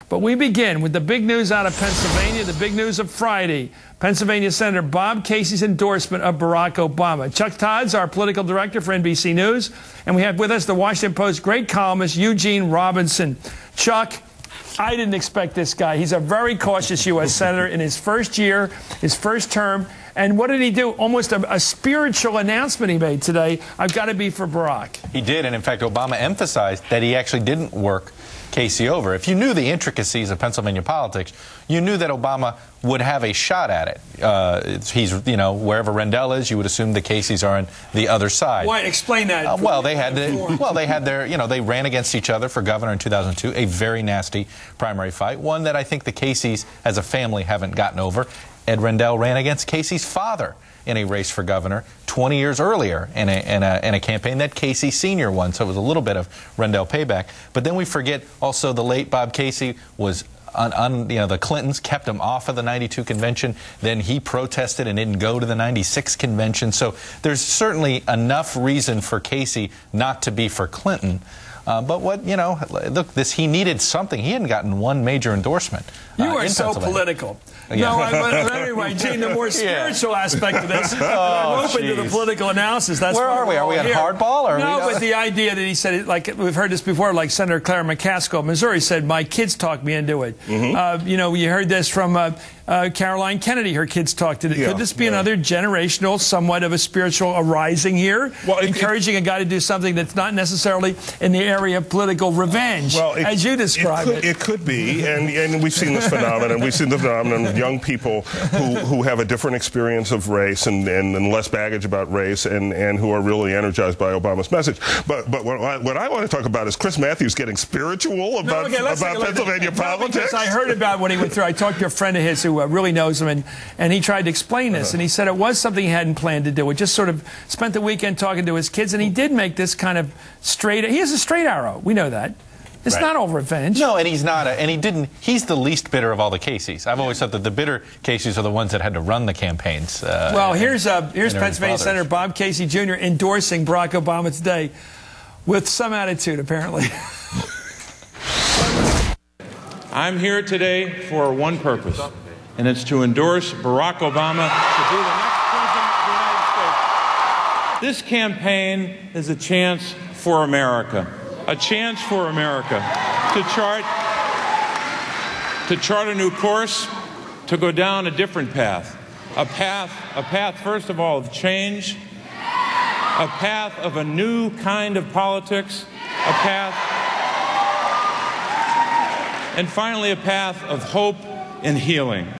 But we begin with the big news out of Pennsylvania, the big news of Friday. Pennsylvania Senator Bob Casey's endorsement of Barack Obama. Chuck Todd's our political director for NBC News. And we have with us the Washington Post great columnist Eugene Robinson. Chuck, I didn't expect this guy. He's a very cautious U.S. Senator in his first year, his first term. And what did he do? Almost a spiritual announcement he made today. I've got to be for Barack. He did, and in fact, Obama emphasized that he actually didn't work Casey over. If you knew the intricacies of Pennsylvania politics, you knew that Obama would have a shot at it. He's, you know, wherever Rendell is, you would assume the Caseys are on the other side. Why? Explain that. Well, they had their, you know, they ran against each other for governor in 2002, a very nasty primary fight, one that I think the Caseys as a family haven't gotten over. Ed Rendell ran against Casey's father in a race for governor 20 years earlier in a campaign that Casey Sr. won, so it was a little bit of Rendell payback. But then we forget also the late Bob Casey was you know, the Clintons kept him off of the 92 convention. Then he protested and didn't go to the 96 convention. So there's certainly enough reason for Casey not to be for Clinton. But what, you know, look, he needed something. He hadn't gotten one major endorsement. You are so political. Yeah. No, but anyway, Gene, the more spiritual aspect of this, I'm open to the political analysis. That's where are we? Are we on hardball? Or no, but the idea that he said, like we've heard this before, like Senator Claire McCaskill of Missouri said, my kids talked me into it. You know, you heard this from Caroline Kennedy, her kids talked to it. Could this be another generational, somewhat of a spiritual arising here? Well, encouraging a guy to do something that's not necessarily in the area of political revenge, as you describe it. It could be, and we've seen this phenomenon. We've seen the phenomenon of young people who have a different experience of race and less baggage about race and who are really energized by Obama's message. But what I want to talk about is Chris Matthews getting spiritual about Pennsylvania politics. I heard about what he went through. I talked to a friend of his who really knows him, and he tried to explain this, and he said it was something he hadn't planned to do. He just sort of spent the weekend talking to his kids, and he did make this kind of straight. He has a straight arrow. We know that. It's not all revenge. No, and he's not. And he didn't. He's the least bitter of all the Caseys. I've always thought that the bitter Caseys are the ones that had to run the campaigns. Well, here's Pennsylvania Senator Bob Casey Jr. endorsing Barack Obama today, with some attitude, apparently. I'm here today for one purpose, and it's to endorse Barack Obama to be the next president of the United States. This campaign is a chance for America. A chance for America to chart a new course, to go down a different path. A path, first of all, of change, a path of a new kind of politics, a path, and finally a path of hope and healing.